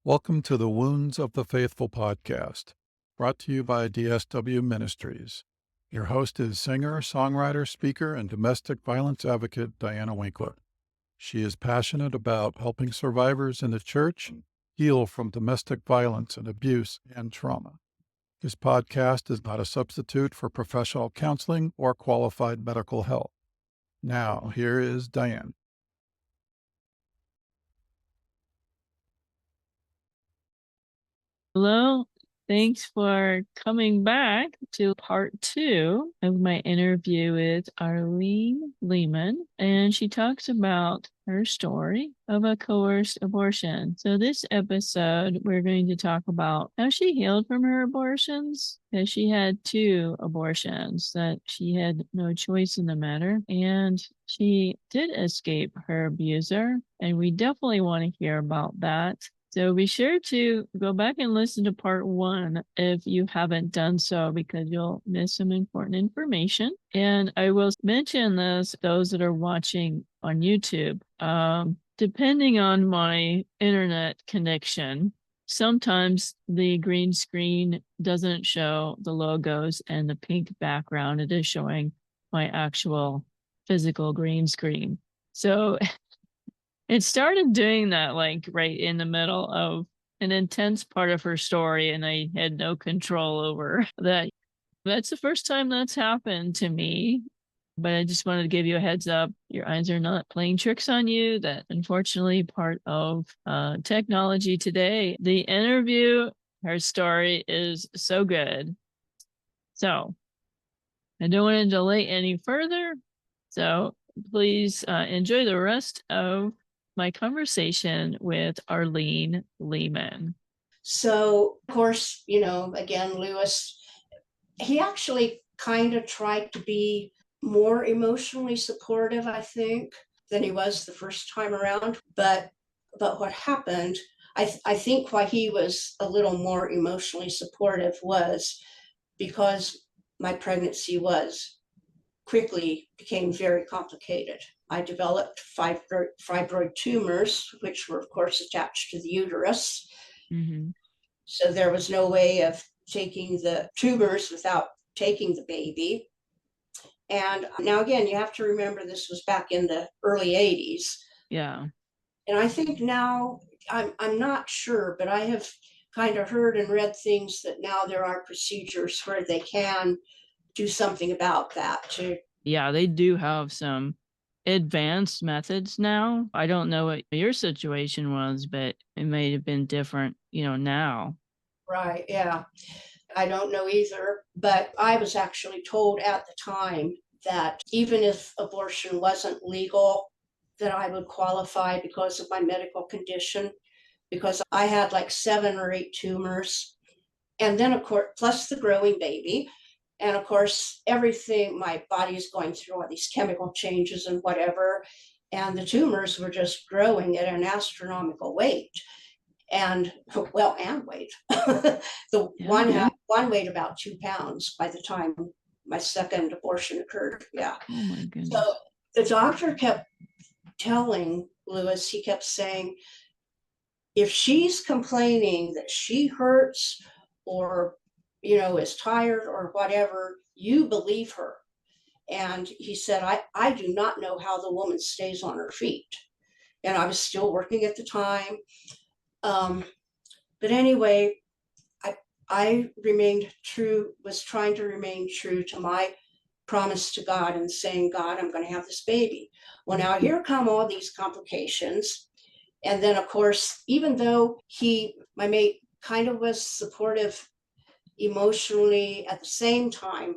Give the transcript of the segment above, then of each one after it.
Welcome to the Wounds of the Faithful podcast, brought to you by DSW Ministries. Your host is singer, songwriter, speaker, and domestic violence advocate Diana Winkler. She is passionate about helping survivors in the church heal from domestic violence and abuse and trauma. This podcast is not a substitute for professional counseling or qualified medical help. Now, here is Diane. Hello, thanks for coming back to part 2 of my interview with Arlene Lehmann, and she talks about her story of a coerced abortion. So this episode, we're going to talk about how she healed from her abortions, because she had 2 abortions, that she had no choice in the matter, and she did escape her abuser, and we definitely want to hear about that. So be sure to go back and listen to part 1 if you haven't done so, because you'll miss some important information. And I will mention this, those that are watching on YouTube, depending on my internet connection, sometimes the green screen doesn't show the logos and the pink background. It is showing my actual physical green screen. So it started doing that like right in the middle of an intense part of her story, and I had no control over that. That's the first time that's happened to me, but I just wanted to give you a heads up. Your eyes are not playing tricks on you. That unfortunately part of technology today. The interview, her story is so good. So I don't want to delay any further. So please enjoy the rest of my conversation with Arlene Lehmann. So, of course, again, Lewis, he actually kind of tried to be more emotionally supportive, I think, than he was the first time around. But what happened, I think why he was a little more emotionally supportive was because my pregnancy quickly became very complicated. I developed fibroid tumors, which were, of course, attached to the uterus. Mm-hmm. So there was no way of taking the tumors without taking the baby. And now, again, you have to remember this was back in the early 80s. Yeah. And I think now, I'm not sure, but I have kind of heard and read things that now there are procedures where they can do something about that too. Yeah, they do have some advanced methods now. I don't know what your situation was, but it may have been different, now. Right, yeah. I don't know either, but I was actually told at the time that even if abortion wasn't legal, that I would qualify because of my medical condition, because I had like 7 or 8 tumors. And then, of course, plus the growing baby. And of course, everything, my body is going through all these chemical changes and whatever. And the tumors were just growing at an astronomical rate. And weight. One weighed about 2 pounds by the time my second abortion occurred. Yeah. Oh my goodness. So the doctor kept telling Lewis, he kept saying, if she's complaining that she hurts or, is tired or whatever, you believe her. And he said, I do not know how the woman stays on her feet. And I was still working at the time. But anyway, I was trying to remain true to my promise to God and saying, God, I'm going to have this baby. Well, now here come all these complications. And then, of course, even though my mate kind of was supportive emotionally, at the same time,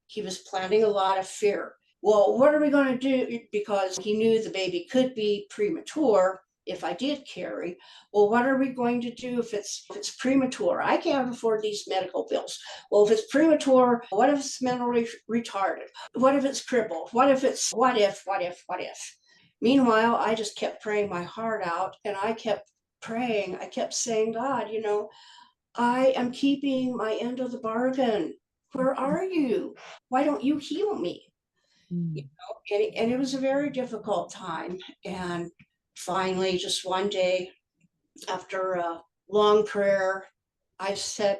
he was planting a lot of fear. Well, what are we going to do? Because he knew the baby could be premature if I did carry. Well, what are we going to do if it's premature? I can't afford these medical bills. Well, if it's premature, what if it's mentally retarded? What if it's crippled? What if? Meanwhile, I just kept praying my heart out, and I kept praying. I kept saying, God, I am keeping my end of the bargain. Where are you? Why don't you heal me? And it was a very difficult time. And finally, just one day, after long prayer. I said,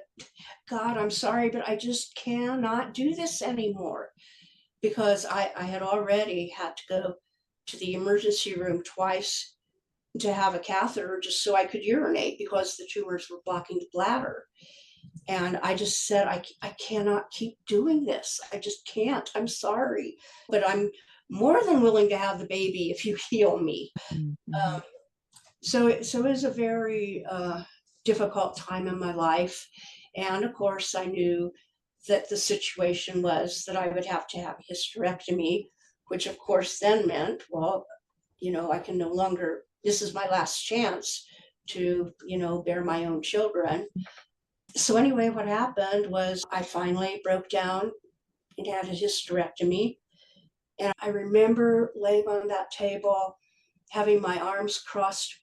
God, I'm sorry, but I just cannot do this anymore, because I had already had to go to the emergency room twice to have a catheter just so I could urinate because the tumors were blocking the bladder. And I just said, I cannot keep doing this. I just can't. I'm sorry, but I'm more than willing to have the baby if you heal me. Mm-hmm. So it was a very difficult time in my life. And of course, I knew that the situation was that I would have to have a hysterectomy, which of course then meant, well, I can no longer, this is my last chance to, bear my own children. So anyway, what happened was I finally broke down and had a hysterectomy. And I remember laying on that table, having my arms crossed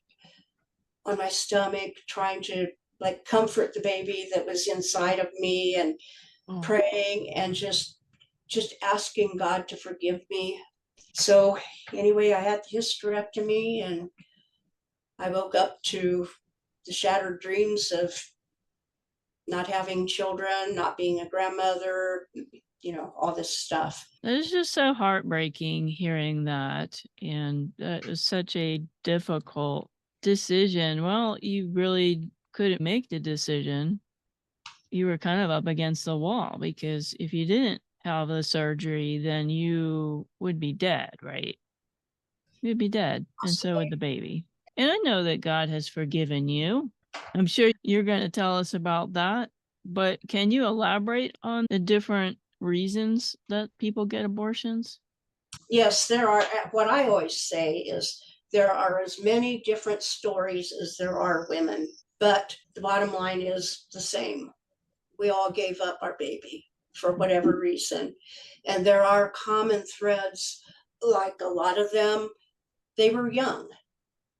on my stomach, trying to like comfort the baby that was inside of me, and praying and just asking God to forgive me. So anyway, I had the hysterectomy, and I woke up to the shattered dreams of not having children, not being a grandmother, all this stuff. It's just so heartbreaking hearing that. And that was such a difficult decision. Well, you really couldn't make the decision. You were kind of up against the wall, because if you didn't have the surgery, then you would be dead, right? You'd be dead. And so would the baby. And I know that God has forgiven you. I'm sure you're going to tell us about that. But can you elaborate on the different reasons that people get abortions? Yes, there are. What I always say is there are as many different stories as there are women, but the bottom line is the same. We all gave up our baby for whatever reason. And there are common threads, like a lot of them, they were young.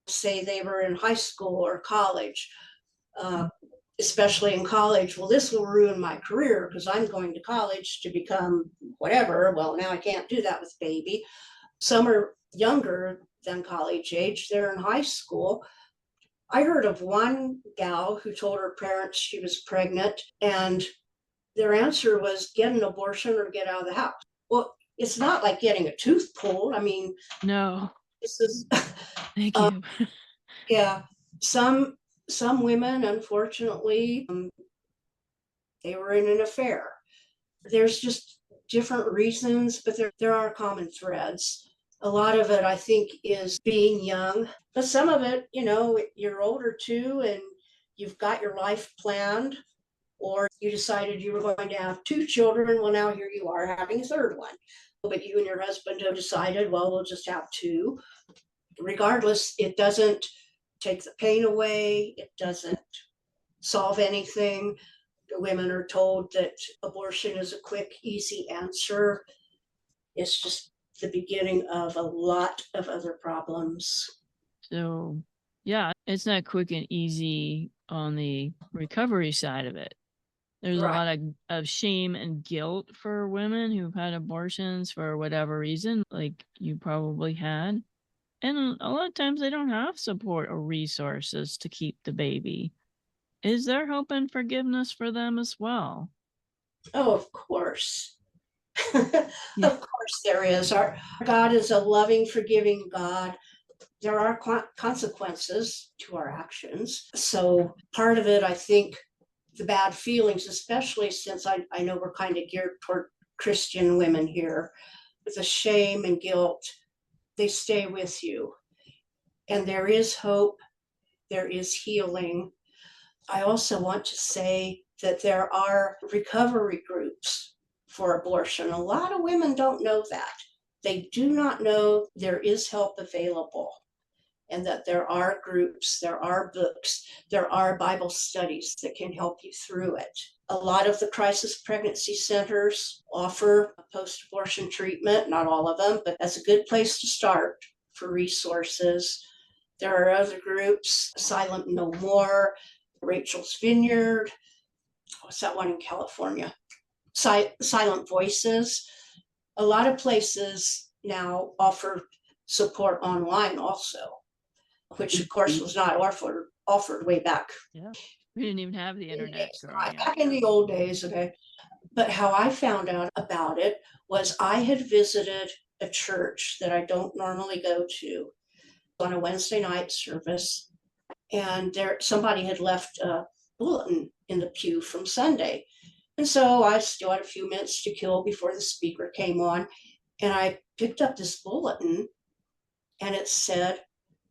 Say they were in high school or college, especially in college. Well, this will ruin my career because I'm going to college to become whatever. Well, now I can't do that with baby. Some are younger than college age, they're in high school. I heard of one gal who told her parents she was pregnant, and their answer was get an abortion or get out of the house. Well, it's not like getting a tooth pulled. I mean, no. This is Thank you. Yeah, some women, unfortunately, they were in an affair. There's just different reasons, but there are common threads. A lot of it, I think, is being young, but some of it, you're older too, and you've got your life planned, or you decided you were going to have 2 children. Well, now here you are having a third one. But you and your husband have decided, well, we'll just have 2. Regardless, it doesn't take the pain away. It doesn't solve anything. The women are told that abortion is a quick, easy answer. It's just the beginning of a lot of other problems. So, yeah, it's not quick and easy on the recovery side of it. There's Right. a lot of shame and guilt for women who've had abortions for whatever reason, like you probably had. And a lot of times they don't have support or resources to keep the baby. Is there hope and forgiveness for them as well? Oh, of course. Yeah. Of course there is. Our God is a loving, forgiving God. There are consequences to our actions. So part of it, I think, the bad feelings, especially since I know we're kind of geared toward Christian women here, the shame and guilt, they stay with you. And there is hope, there is healing. I also want to say that there are recovery groups for abortion. A lot of women don't know that. They do not know there is help available, and that there are groups, there are books, there are Bible studies that can help you through it. A lot of the crisis pregnancy centers offer post-abortion treatment, not all of them, but that's a good place to start for resources. There are other groups, Silent No More, Rachel's Vineyard, what's that one in California? Silent Voices. A lot of places now offer support online also, which of course was not offered way back. Yeah. We didn't even have the internet growing up. Back in the old days, okay. But how I found out about it was I had visited a church that I don't normally go to on a Wednesday night service, and somebody had left a bulletin in the pew from Sunday. And so I still had a few minutes to kill before the speaker came on, and I picked up this bulletin, and it said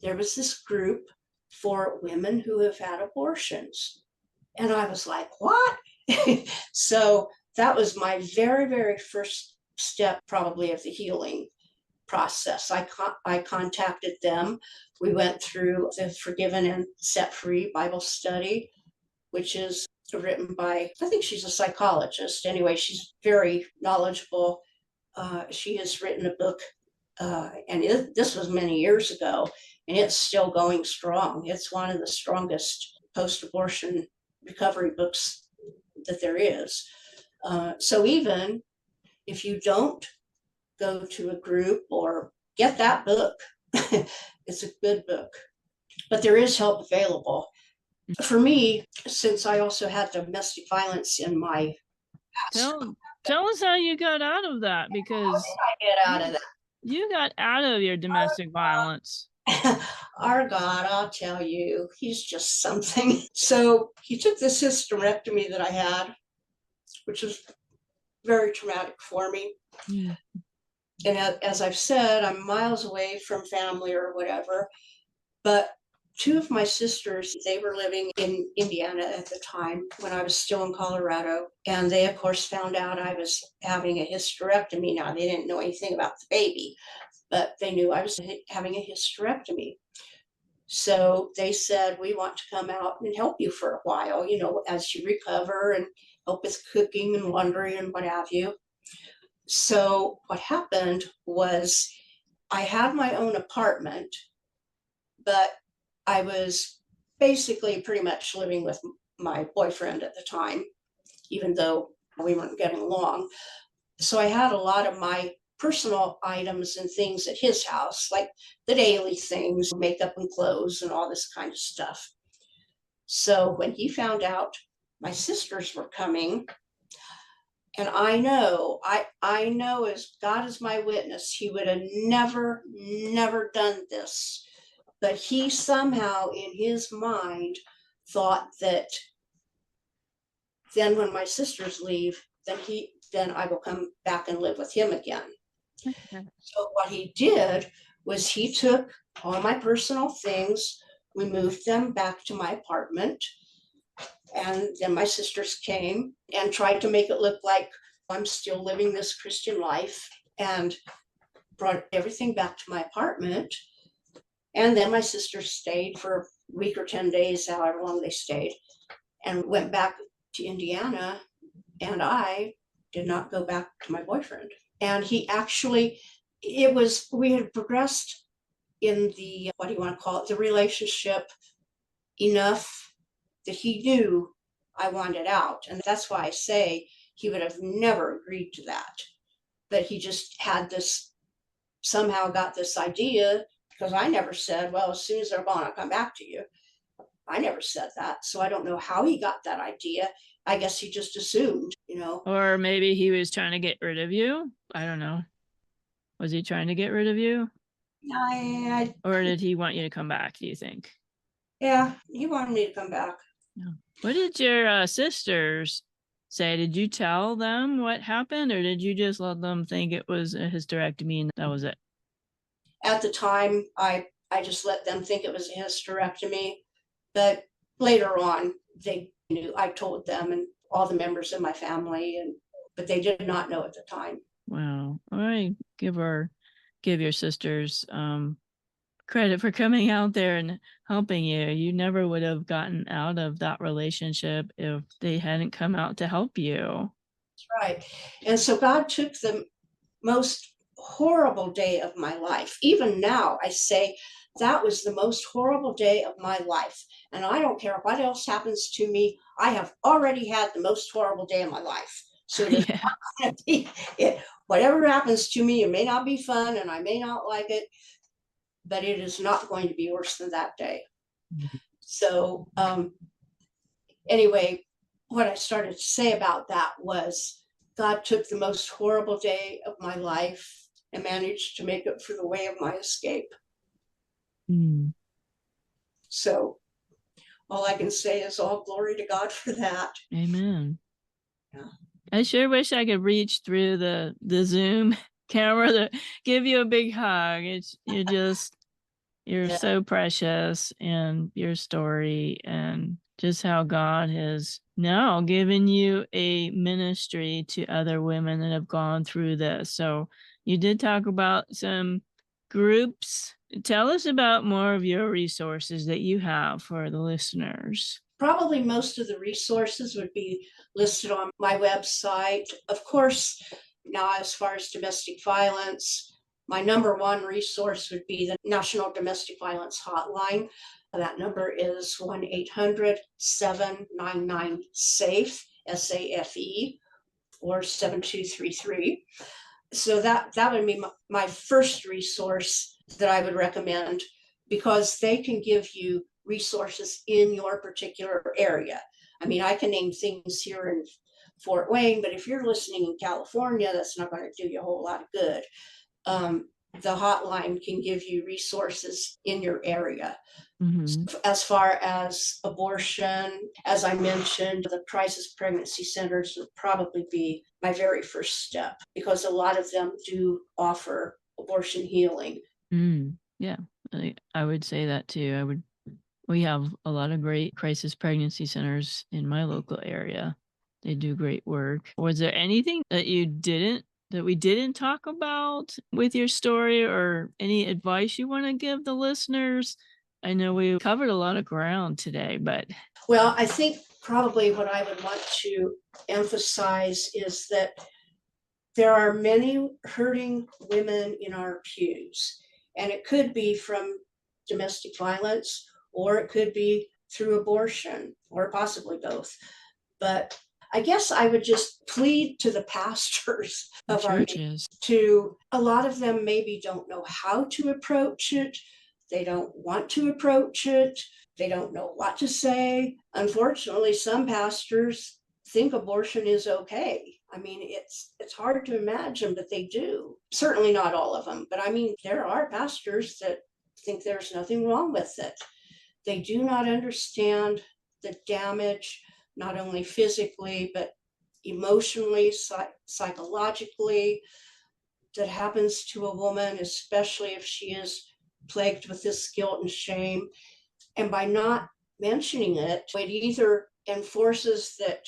there was this group for women who have had abortions. And I was like, what? So that was my very, very first step, probably, of the healing process. I contacted them. We went through the Forgiven and Set Free Bible study, which is written by, I think she's a psychologist. Anyway, she's very knowledgeable. She has written a book, and this was many years ago, and it's still going strong. It's one of the strongest post-abortion recovery books that there is. So even if you don't go to a group or get that book, it's a good book. But there is help available. For me, since I also had domestic violence in my past. Tell us how you got out of that, because I get out of that. You got out of your domestic violence. Our God, I'll tell you, he's just something. So he took this hysterectomy that I had, which was very traumatic for me. Mm. And as I've said, I'm miles away from family or whatever. But two of my sisters, they were living in Indiana at the time when I was still in Colorado. And they, of course, found out I was having a hysterectomy. Now, they didn't know anything about the baby, but they knew I was having a hysterectomy. So they said, we want to come out and help you for a while, as you recover, and help with cooking and laundry and what have you. So what happened was I had my own apartment, but I was basically pretty much living with my boyfriend at the time, even though we weren't getting along. So I had a lot of my personal items and things at his house, like the daily things, makeup and clothes and all this kind of stuff. So when he found out my sisters were coming, and I know as God is my witness, he would have never done this. But he somehow in his mind thought that then when my sisters leave, then I will come back and live with him again. Okay. So what he did was he took all my personal things, we moved them back to my apartment, and then my sisters came and tried to make it look like I'm still living this Christian life, and brought everything back to my apartment. And then my sisters stayed for a week or 10 days, however long they stayed, and went back to Indiana. And I did not go back to my boyfriend. And he actually, we had progressed in the, what do you want to call it, the relationship enough that he knew I wanted out. And that's why I say he would have never agreed to that. But he just had this, somehow got this idea, because I never said, well, as soon as they're gone, I'll come back to you. I never said that. So I don't know how he got that idea. I guess he just assumed, Or maybe he was trying to get rid of you. I don't know. Was he trying to get rid of you? Or did he want you to come back, do you think? Yeah, he wanted me to come back. No. What did your sisters say? Did you tell them what happened, or did you just let them think it was a hysterectomy and that was it? At the time, I just let them think it was a hysterectomy. But later on, they knew. I told them and all the members of my family, but they did not know at the time. Wow. I give your sisters credit for coming out there and helping you. You never would have gotten out of that relationship if they hadn't come out to help you. That's right. And so God took the most horrible day of my life. Even now, I say that was the most horrible day of my life. And I don't care what else happens to me. I have already had the most horrible day of my life. So it's not going to be it. Whatever happens to me, it may not be fun and I may not like it, but it is not going to be worse than that day. So anyway, what I started to say about that was God took the most horrible day of my life and managed to make it for the way of my escape. Mm. So all I can say is all glory to God for that. Amen. Yeah. I sure wish I could reach through the Zoom camera to give you a big hug. You're Yeah. so precious, and your story and just how God has now given you a ministry to other women that have gone through this. So you did talk about some groups. Tell us about more of your resources that you have for the listeners. Probably most of the resources would be listed on my website. Of course, now as far as domestic violence, my number one resource would be the National Domestic Violence Hotline. That number is 1-800-799-SAFE, SAFE, or 7233. So that would be my first resource that I would recommend, because they can give you resources in your particular area. I mean, I can name things here in Fort Wayne, but if you're listening in California, that's not going to do you a whole lot of good. The hotline can give you resources in your area. Mm-hmm. As far as abortion, as I mentioned, the crisis pregnancy centers would probably be my very first step, because a lot of them do offer abortion healing. Yeah, I would say that too. We have a lot of great crisis pregnancy centers in my local area. They do great work. Was there anything that we didn't talk about with your story, or any advice you want to give the listeners? I know we covered a lot of ground today, but. Well, I think probably what I would want to emphasize is that there are many hurting women in our pews, and it could be from domestic violence, or it could be through abortion, or possibly both. But I guess I would just plead to the pastors of our churches. A lot of them maybe don't know how to approach it. They don't want to approach it. They don't know what to say. Unfortunately, some pastors think abortion is okay. I mean, it's hard to imagine, but they do. Certainly not all of them, but I mean, there are pastors that think there's nothing wrong with it. They do not understand the damage, not only physically, but emotionally, psychologically, that happens to a woman, especially if she is plagued with this guilt and shame. And by not mentioning it, it either enforces that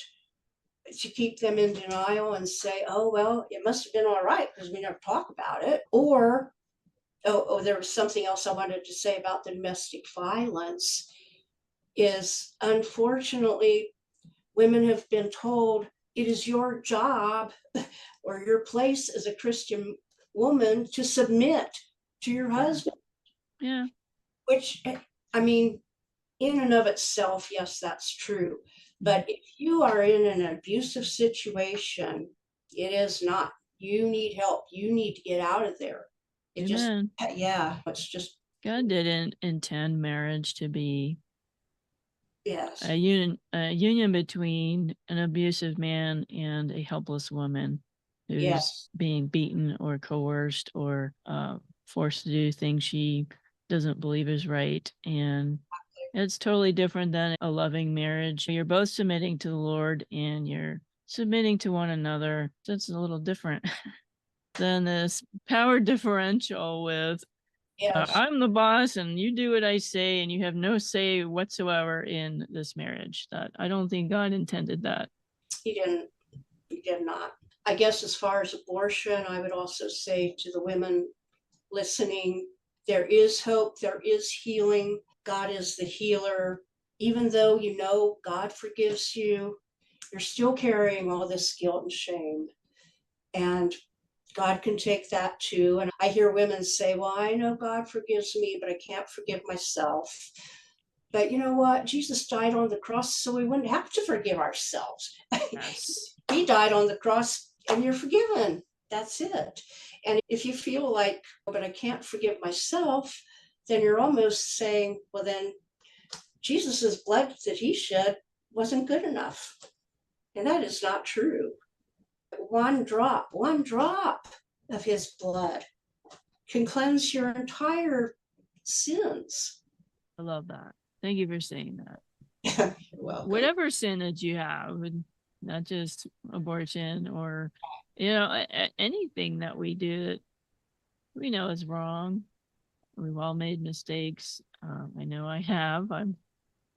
to keep them in denial and say, oh, well, it must have been all right because we never talk about it. Or, there was something else I wanted to say about the domestic violence, is unfortunately, women have been told it is your job or your place as a Christian woman to submit to your husband. Yeah. Which, I mean, in and of itself, yes, that's true. But if you are in an abusive situation, it is not. You need help. You need to get out of there. Amen. It's just. God didn't intend marriage to be Yes. a union between an abusive man and a helpless woman who's being beaten or coerced or forced to do things she doesn't believe is right. And it's totally different than a loving marriage. You're both submitting to the Lord and you're submitting to one another. So it's a little different than this power differential with I'm the boss and you do what I say and you have no say whatsoever in this marriage. That I don't think God intended that. He did not. I guess as far as abortion, I would also say to the women listening, there is hope, there is healing. God is the healer. Even though you know God forgives you, you're still carrying all this guilt and shame. And God can take that too. And I hear women say, well, I know God forgives me, but I can't forgive myself. But you know what? Jesus died on the cross so we wouldn't have to forgive ourselves. Yes. He died on the cross and you're forgiven. That's it. And if you feel like, but I can't forgive myself, then you're almost saying, well, then Jesus's blood that he shed wasn't good enough. And that is not true. One drop of his blood can cleanse your entire sins. I love that. Thank you for saying that. You're welcome. Whatever sin that you have, not just abortion or, anything that we do that we know is wrong. We've all made mistakes. I know I have. I'm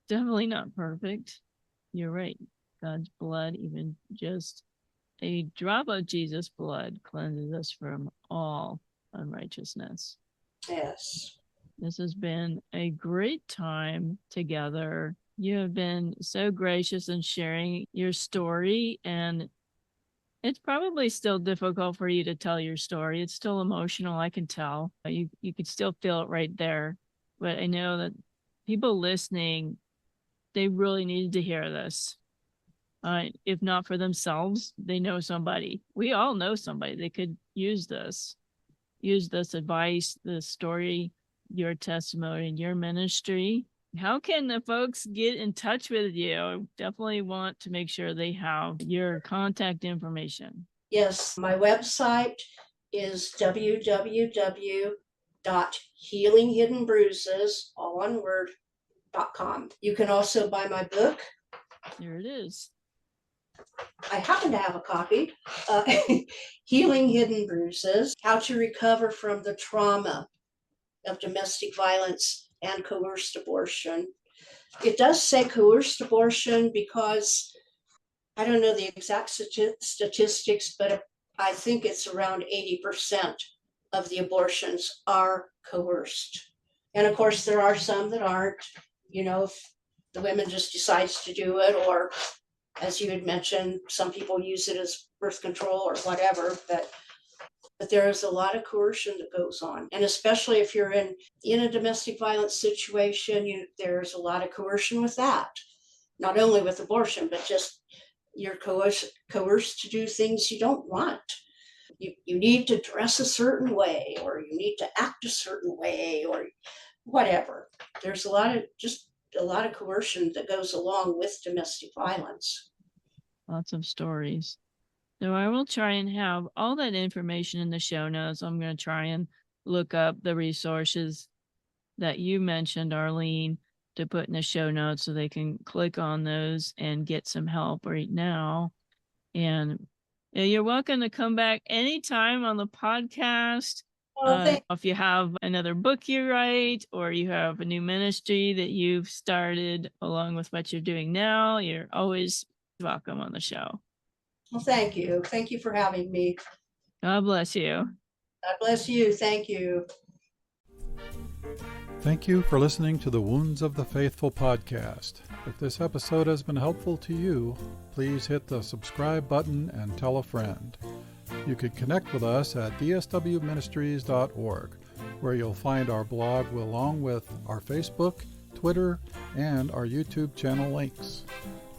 definitely not perfect. You're right. God's blood, even just a drop of Jesus' blood, cleanses us from all unrighteousness. Yes. This has been a great time together. You have been so gracious in sharing your story, and it's probably still difficult for you to tell your story. It's still emotional, I can tell. You could still feel it right there. But I know that people listening, they really needed to hear this. If not for themselves, they know somebody. We all know somebody that could use this advice, the story, your testimony, and your ministry. How can the folks get in touch with you? I definitely want to make sure they have your contact information. Yes, my website is www.healinghiddenbruises, all one word, .com. You can also buy my book. There it is. I happen to have a copy. Healing Hidden Bruises, How to Recover from the Trauma of Domestic Violence and Coerced Abortion. It does say coerced abortion because I don't know the exact statistics, but I think it's around 80% of the abortions are coerced. And of course, there are some that aren't, if the women just decides to do it, or as you had mentioned, some people use it as birth control or whatever, but there is a lot of coercion that goes on. And especially if you're in a domestic violence situation, there's a lot of coercion with that. Not only with abortion, but just you're coerced to do things you don't want. You need to dress a certain way, or you need to act a certain way, or whatever. There's a lot of coercion that goes along with domestic violence. Lots of stories. So I will try and have all that information in the show notes. I'm going to try and look up the resources that you mentioned, Arlene, to put in the show notes so they can click on those and get some help right now. And you're welcome to come back anytime on the podcast. If you have another book you write, or you have a new ministry that you've started along with what you're doing now, you're always welcome on the show. Well, thank you. Thank you for having me. God bless you. God bless you. Thank you. Thank you for listening to the Wounds of the Faithful podcast. If this episode has been helpful to you, please hit the subscribe button and tell a friend. You can connect with us at dswministries.org, where you'll find our blog along with our Facebook, Twitter, and our YouTube channel links.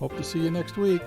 Hope to see you next week.